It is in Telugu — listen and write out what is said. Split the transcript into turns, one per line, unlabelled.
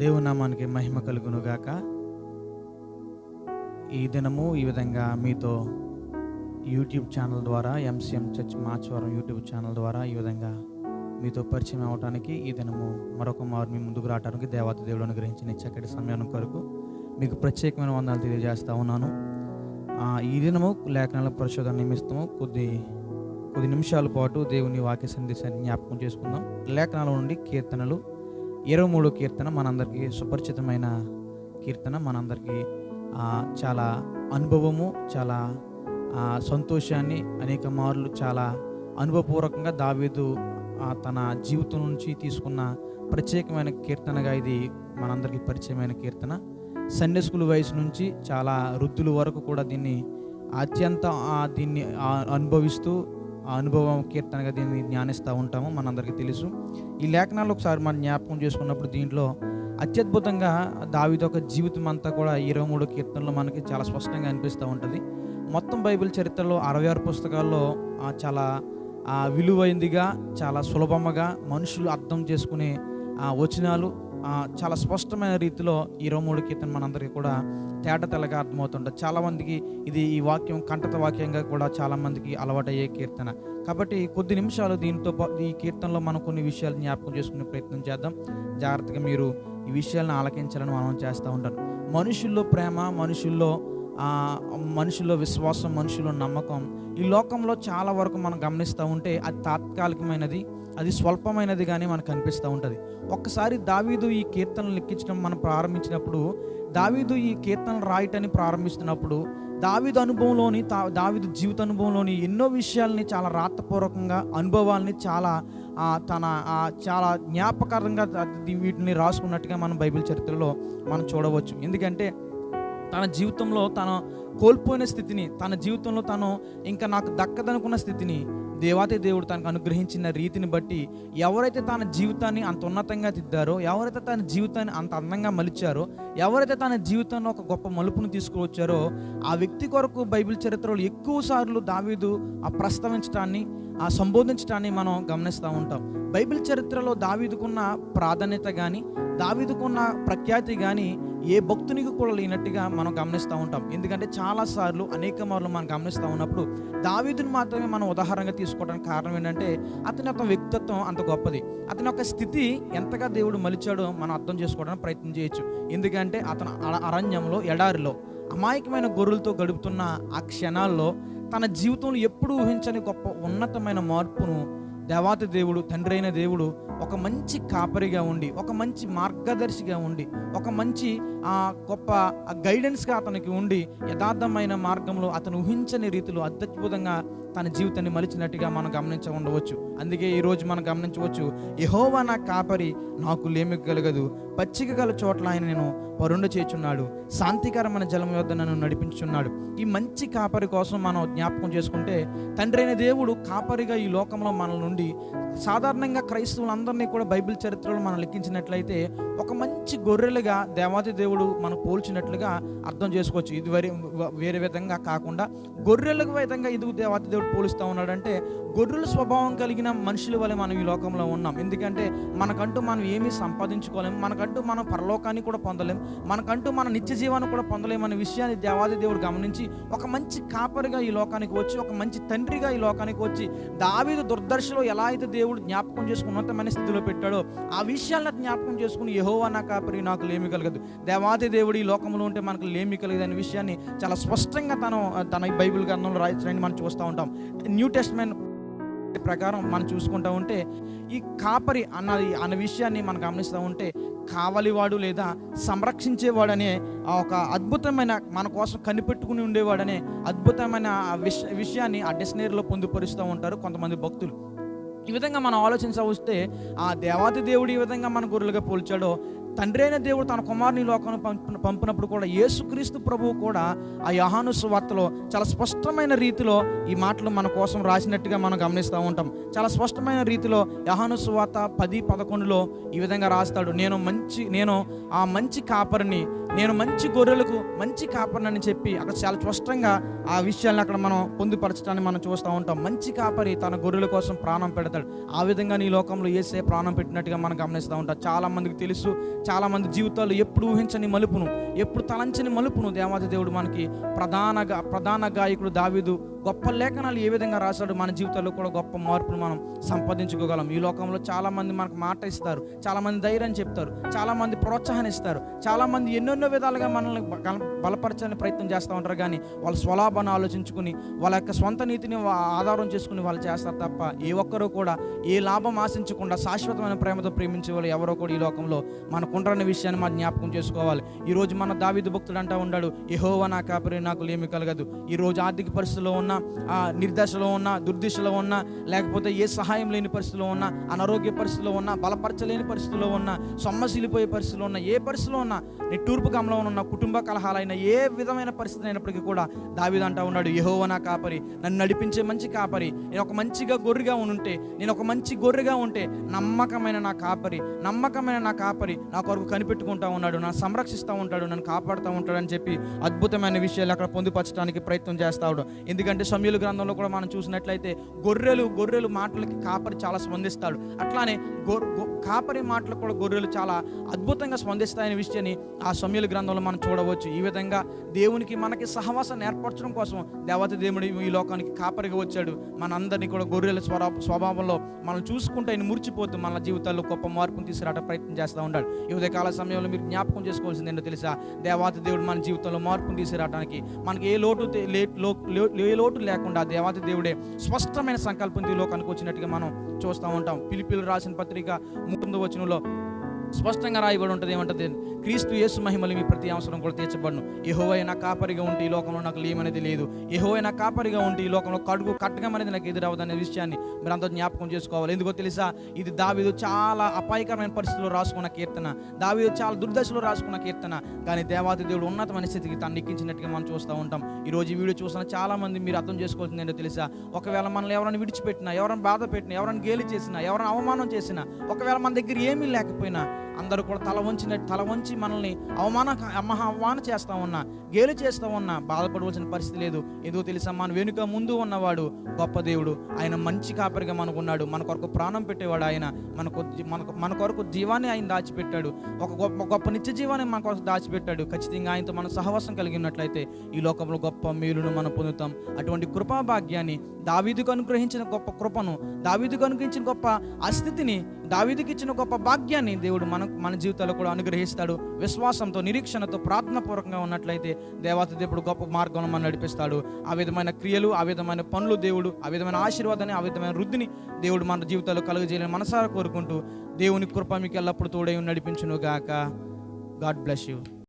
దేవుని నామానికి మహిమ కలుగును గాక. ఈ దినము ఈ విధంగా మీతో యూట్యూబ్ ఛానల్ ద్వారా MCM church Machavaram YouTube channel ద్వారా ఈ విధంగా మీతో పరిచయం అవ్వడానికి ఈ దినము మరొక మారు మీ ముందుకు రావడానికి దేవాతి దేవుడు అనుగ్రహించిన చక్కటి సమయం కొరకు మీకు ప్రత్యేకమైన వందనాలు తెలియజేస్తా ఉన్నాను. ఈ దినము లేఖనాల పరిశోధన నిమిత్తము కొద్ది నిమిషాల పాటు దేవుని వాక్య సందేశాన్ని జ్ఞాపకం చేసుకుందాం. లేఖనాల నుండి కీర్తనలు 23 కీర్తన మనందరికీ సుపరిచితమైన కీర్తన. మనందరికీ చాలా అనుభవము, చాలా సంతోషాన్ని అనేక మార్లు చాలా అనుభవపూర్వకంగా దావీదు తన జీవితం నుంచి తీసుకున్న ప్రత్యేకమైన కీర్తనగా ఇది మనందరికీ పరిచయమైన కీర్తన. సండే స్కూల్ వయసు నుంచి చాలా వృద్ధుల వరకు కూడా దీన్ని అనుభవిస్తూ అనుభవం కీర్తనగా దీన్ని ధ్యానిస్తూ ఉంటాము. మనందరికీ తెలుసు. ఈ లేఖనాలు ఒకసారి మనం జ్ఞాపకం చేసుకున్నప్పుడు దీంట్లో అత్యద్భుతంగా దావీదు యొక్క జీవితం అంతా కూడా 23 కీర్తనలో మనకి చాలా స్పష్టంగా అనిపిస్తూ ఉంటుంది. మొత్తం బైబిల్ చరిత్రలో 66 పుస్తకాల్లో చాలా విలువైందిగా, చాలా సులభముగా మనుషులు అర్థం చేసుకునే వచనాలు చాలా స్పష్టమైన రీతిలో 23 కీర్తన మనందరికీ కూడా తేటతెల్లగా అర్థమవుతుంటుంది. చాలామందికి ఈ వాక్యం కంటత వాక్యంగా కూడా చాలామందికి అలవాటయ్యే కీర్తన. కాబట్టి కొద్ది నిమిషాలు ఈ కీర్తనలో మనం కొన్ని విషయాలు జ్ఞాపకం చేసుకునే ప్రయత్నం చేద్దాం. జాగ్రత్తగా మీరు ఈ విషయాలను ఆలకించాలని మనం చేస్తూ ఉంటారు. మనుషుల్లో ప్రేమ, మనుషుల్లో విశ్వాసం, మనుషుల్లో నమ్మకం ఈ లోకంలో చాలా వరకు మనం గమనిస్తూ ఉంటే అది తాత్కాలికమైనది, అది స్వల్పమైనది కానీ మనకు అనిపిస్తూ ఉంటుంది. ఒక్కసారి దావీదు ఈ కీర్తనలు లెక్కించడం మనం ప్రారంభించినప్పుడు, దావీదు ఈ కీర్తనలు రాయటాన్ని ప్రారంభిస్తున్నప్పుడు దావీదు అనుభవంలోని దావీదు జీవిత అనుభవంలోని ఎన్నో విషయాల్ని చాలా రాతపూర్వకంగా అనుభవాల్ని చాలా చాలా జ్ఞాపకారంగా వీటిని రాసుకున్నట్టుగా మనం బైబిల్ చరిత్రలో మనం చూడవచ్చు. ఎందుకంటే తన జీవితంలో తను కోల్పోయిన స్థితిని, తన జీవితంలో తను ఇంకా నాకు దక్కదనుకున్న స్థితిని దేవాతి దేవుడు తనకు అనుగ్రహించిన రీతిని బట్టి ఎవరైతే తన జీవితాన్ని అంత ఉన్నతంగా దిద్దారో, ఎవరైతే తన జీవితాన్ని అంత అందంగా మలిచారో, ఎవరైతే తన జీవితంలో ఒక గొప్ప మలుపును తీసుకువచ్చారో ఆ వ్యక్తి కొరకు బైబిల్ చరిత్రలో ఎక్కువ సార్లు దావీదు ప్రస్తావించడాన్ని, సంబోధించడాన్ని మనం గమనిస్తూ ఉంటాం. బైబిల్ చరిత్రలో దావీదుకున్న ప్రాధాన్యత కానీ, దావీదుకున్న ప్రఖ్యాతి కానీ ఏ భక్తునికి కూడా లేనట్టుగా మనం గమనిస్తూ ఉంటాం. ఎందుకంటే చాలాసార్లు అనేక మార్లు మనం గమనిస్తూ ఉన్నప్పుడు దావీదుని మాత్రమే మనం ఉదాహరణగా తీసుకోవడానికి కారణం ఏంటంటే అతని యొక్క వ్యక్తిత్వం అంత గొప్పది. అతని యొక్క స్థితి ఎంతగా దేవుడు మలిచాడో మనం అర్థం చేసుకోవడానికి ప్రయత్నం చేయొచ్చు. ఎందుకంటే అతను అరణ్యంలో, ఎడారిలో అమాయకమైన గొర్రెలతో గడుపుతున్న ఆ క్షణాల్లో తన జీవితంలో ఎప్పుడూ ఊహించని గొప్ప ఉన్నతమైన మార్పును దేవాతి దేవుడు, తండ్రి అయిన దేవుడు ఒక మంచి కాపరిగా ఉండి, ఒక మంచి మార్గదర్శిగా ఉండి, ఒక మంచి గొప్ప గైడెన్స్గా అతనికి ఉండి యథార్థమైన మార్గంలో అతను ఊహించని రీతిలో అద్భుతంగా తన జీవితాన్ని మలిచినట్టుగా మనం ఉండవచ్చు. అందుకే ఈరోజు మనం గమనించవచ్చు, యెహోవా నా కాపరి, నాకు లేమి కలగదు, పచ్చిక గల చోట్ల ఆయన నేను పరుండ చేయుచున్నాడు, శాంతికరమైన జలం యొద్ద నన్ను నడిపించున్నాడు. ఈ మంచి కాపరి కోసం మనం జ్ఞాపకం చేసుకుంటే తండ్రి అయిన దేవుడు కాపరిగా ఈ లోకంలో మన నుండి సాధారణంగా క్రైస్తవులందరినీ కూడా బైబిల్ చరిత్రలో మనం లెక్కించినట్లయితే ఒక మంచి గొర్రెలుగా దేవాతి దేవుడు మనం పోల్చినట్లుగా అర్థం చేసుకోవచ్చు. ఇది వేరే విధంగా కాకుండా గొర్రెల విధంగా ఇది దేవాతి దేవుడు పోలుస్తూ ఉన్నాడంటే గొర్రెల స్వభావం కలిగిన మనుషుల వల్ల మనం ఈ లోకంలో ఉన్నాం. ఎందుకంటే మనకంటూ మనం ఏమీ సంపాదించుకోలేము, మనకంటూ మనం పరలోకాన్ని కూడా పొందలేము, మనకంటూ మన నిత్య జీవాన్ని కూడా పొందలేము అనే విషయాన్ని దేవాది దేవుడు గమనించి ఒక మంచి కాపరిగా ఈ లోకానికి వచ్చి, ఒక మంచి తండ్రిగా ఈ లోకానికి వచ్చి దావీదు దుర్దర్శలో ఎలా అయితే దేవుడు జ్ఞాపకం చేసుకుని ఉన్నతమైన స్థితిలో పెట్టాడో ఆ విషయాలను జ్ఞాపకం చేసుకుని యెహోవా నా కాపరి, నాకు లేమి కలగదు, దేవాది దేవుడు ఈ లోకంలో ఉంటే మనకు లేమి కలగదు అనే విషయాన్ని చాలా స్పష్టంగా తన బైబిల్ గ్రంథంలో రాయించడాన్ని మనం చూస్తూ ఉంటాం. న్యూ టెస్టమెంట్ ప్రకారం మనం చూసుకుంటూ ఉంటే ఈ కాపరి అన్న విషయాన్ని మనం గమనిస్తూ ఉంటే కావలివాడు లేదా సంరక్షించేవాడు అనే ఒక అద్భుతమైన, మన కోసం కనిపెట్టుకుని ఉండేవాడనే అద్భుతమైన విషయాన్ని ఆ డిక్షనరీలో పొందుపరుస్తూ ఉంటారు కొంతమంది భక్తులు. ఈ విధంగా మనం ఆలోచించవస్తే ఆ దేవాతి దేవుడు ఈ విధంగా మన గొర్రెలుగా పోల్చాడో, తండ్రి అయిన దేవుడు తన కుమారుని లోకాన్ని పంపినప్పుడు కూడా యేసుక్రీస్తు ప్రభువు కూడా ఆ యోహాను సువార్తలో చాలా స్పష్టమైన రీతిలో ఈ మాటలు మన కోసం రాసినట్టుగా మనం గమనిస్తూ ఉంటాం. చాలా స్పష్టమైన రీతిలో యోహాను సువార్త 10:11 ఈ విధంగా రాస్తాడు, నేను ఆ మంచి కాపరిని, నేను మంచి గొర్రెలకు మంచి కాపరిని చెప్పి అక్కడ చాలా స్పష్టంగా ఆ విషయాన్ని అక్కడ మనం పొందుపరచడాన్ని మనం చూస్తూ ఉంటాం. మంచి కాపరి తన గొర్రెల కోసం ప్రాణం పెడతాడు. ఆ విధంగా ఈ లోకంలో యేసే ప్రాణం పెట్టినట్టుగా మనం గమనిస్తూ ఉంటాం. చాలా మందికి తెలుసు, చాలా మంది జీవితాల్లో ఎప్పుడు ఊహించని మలుపును, ఎప్పుడు తలంచని మలుపును దేవాది దేవుడు మనకి ప్రధాన గాయకుడు దావీదు గొప్ప లేఖనాలు ఏ విధంగా రాశాడు, మన జీవితాల్లో కూడా గొప్ప మార్పును మనం సంపాదించుకోగలం. ఈ లోకంలో చాలా మంది మనకు మాట ఇస్తారు, చాలా మంది ధైర్యం చెప్తారు, చాలా మంది ప్రోత్సాహనిస్తారు, చాలా మంది ఎన్నెన్నో విధాలుగా మనల్ని బలపరచని ప్రయత్నం చేస్తూ ఉంటారు. కానీ వాళ్ళ స్వలాభాన్ని ఆలోచించుకుని వాళ్ళ యొక్క సొంత నీతిని ఆధారం చేసుకుని వాళ్ళు చేస్తారు తప్ప ఏ ఒక్కరూ కూడా ఏ లాభం ఆశించకుండా శాశ్వతమైన ప్రేమతో ప్రేమించే వాళ్ళు ఎవరో కూడా ఈ లోకంలో మనకుంటారన్న విషయాన్ని మనం జ్ఞాపకం చేసుకోవాలి. ఈరోజు మన దావీదు భక్తుడు అంటూ ఉన్నాడు, యెహోవా నా కాపరి, నాకు లేమి కలగదు. ఈరోజు ఆర్థిక పరిస్థితుల్లో ఉన్న, నిర్దశలో ఉన్న, దుర్దిశలో ఉన్న, లేకపోతే ఏ సహాయం లేని పరిస్థితిలో ఉన్న, అనారోగ్య పరిస్థితిలో ఉన్న, బలపరచలేని పరిస్థితిలో ఉన్న, సొమ్మసిలిపోయే పరిస్థితిలో ఉన్న, ఏ పరిస్థితిలో ఉన్న, నిట్టూర్పు గమలో ఉన్న, కుటుంబ కలహాలైన ఏ విధమైన పరిస్థితి అయినప్పటికీ కూడా దావీదు అంటూ ఉన్నాడు, యెహోవా నా కాపరి, నన్ను నడిపించే మంచి కాపరి, నేను ఒక మంచిగా గొర్రెగా ఉంటే, నేను ఒక మంచి గొర్రెగా ఉంటే నమ్మకమైన నా కాపరి నా కొరకు కనిపెట్టుకుంటా ఉన్నాడు, నన్ను సంరక్షిస్తూ ఉంటాడు, నన్ను కాపాడుతూ ఉంటాడు అని చెప్పి అద్భుతమైన విషయాలు అక్కడ పొందుపరచడానికి ప్రయత్నం చేస్తాడు. ఎందుకంటే సమూయేలు గ్రంథంలో కూడా మనం చూసినట్లయితే గొర్రెలు మాటలకి కాపరి చాలా స్పందిస్తాడు. అట్లానే కాపరి మాటలకు కూడా గొర్రెలు చాలా అద్భుతంగా స్పందిస్తాయనే విషయాన్ని ఆ సమూయేలు గ్రంథంలో మనం చూడవచ్చు. ఈ విధంగా దేవునికి మనకి సహవాసాన్ని ఏర్పరచడం కోసం దేవత దేవుడు ఈ లోకానికి కాపరిగా వచ్చాడు. మనందరినీ కూడా గొర్రెల స్వభావంలో మనం చూసుకుంటే ఆయన మురిచిపోతూ మన జీవితాల్లో గొప్ప మార్పును తీసుకురావడం ప్రయత్నం చేస్తూ ఉంటాడు. ఈ ఉదయకాల సమయంలో మీరు జ్ఞాపకం చేసుకోవాల్సింది ఏంటో తెలుసా, దేవాతి దేవుడు మన జీవితంలో మార్పును తీసుకురావడానికి మనకి ఏ లోటు లేకుండా దేవాతి దేవుడే స్పష్టమైన సంకల్పం ఈ లోకానికి వచ్చినట్టుగా మనం చూస్తూ ఉంటాం. ఫిలిప్పీయులకు రాసిన పత్రిక 3వ వచనంలో స్పష్టంగా రాయబడి ఉంటుంది. ఏమంటుంది, క్రీస్తు యేసు మహిమలు మీ ప్రతి అవసరం కూడా తీర్చబడును. యెహోవా నా కాపరిగా ఉంటే ఈ లోకంలో నాకు లేమనేది లేదు. యెహోవా నా కాపరిగా ఉంటే ఈ లోకంలో కట్టగం అనేది నాకు ఎదురవదనే విషయాన్ని మీరు అంతా జ్ఞాపకం చేసుకోవాలి. ఎందుకో తెలుసా, ఇది దావీదు చాలా అపాయకరమైన పరిస్థితుల్లో రాసుకున్న కీర్తన, దావీదు చాలా దుర్దశలో రాసుకున్న కీర్తన. కానీ దేవాది దేవుడు ఉన్నతమైన స్థితికి తను ఎక్కించినట్టుగా మనం చూస్తూ ఉంటాం. ఈరోజు ఈ వీడియో చూసిన చాలా మంది మీరు అర్థం చేసుకోవాల్సింది ఏంటో తెలుసా, ఒకవేళ మనల్ని ఎవరైనా విడిచిపెట్టినా, ఎవరైనా బాధ పెట్టినా, ఎవరైనా గేలి చేసినా, ఎవరైనా అవమానం చేసినా, ఒకవేళ మన దగ్గర ఏమీ లేకపోయినా అందరూ కూడా తల వంచి మనల్ని అవమానం చేస్తూ ఉన్నా, గేలు చేస్తూ ఉన్నా బాధపడవలసిన పరిస్థితి లేదు. ఎందుకు తెలుసా, మన వెనుక ముందు ఉన్నవాడు గొప్ప దేవుడు. ఆయన మంచి కాపరిగా మనకు ఉన్నాడు. మన కొరకు ప్రాణం పెట్టేవాడు. ఆయన మన కొరకు జీవాన్ని ఆయన దాచిపెట్టాడు. ఒక గొప్ప నిత్య జీవాన్ని మన కొరకు దాచిపెట్టాడు. ఖచ్చితంగా ఆయనతో మనం సహవాసం కలిగి ఉన్నట్లయితే ఈ లోకంలో గొప్ప మేలును మనం పొందుతాం. అటువంటి కృపా భాగ్యాన్ని, దావీదుకు అనుగ్రహించిన గొప్ప కృపను, దావీదుకు అనుగ్రహించిన గొప్ప అస్థితిని, దావీదుకి ఇచ్చిన గొప్ప భాగ్యాన్ని దేవుడు మన జీవితాల్లో కూడా అనుగ్రహిస్తాడు. విశ్వాసంతో, నిరీక్షణతో, ప్రార్థనాపూర్వకంగా ఉన్నట్లయితే దేవాతి దేవుడు గొప్ప మార్గంలో మనం నడిపిస్తాడు. ఆ విధమైన క్రియలు, ఆ విధమైన పనులు దేవుడు, ఆ విధమైన ఆశీర్వాదాన్ని, ఆ విధమైన వృద్ధిని దేవుడు మన జీవితాల్లో కలుగజేయాలని మనసారా కోరుకుంటూ దేవుని కృప మీకు ఎల్లప్పుడూ తోడై నడిపించును గాక. God bless you.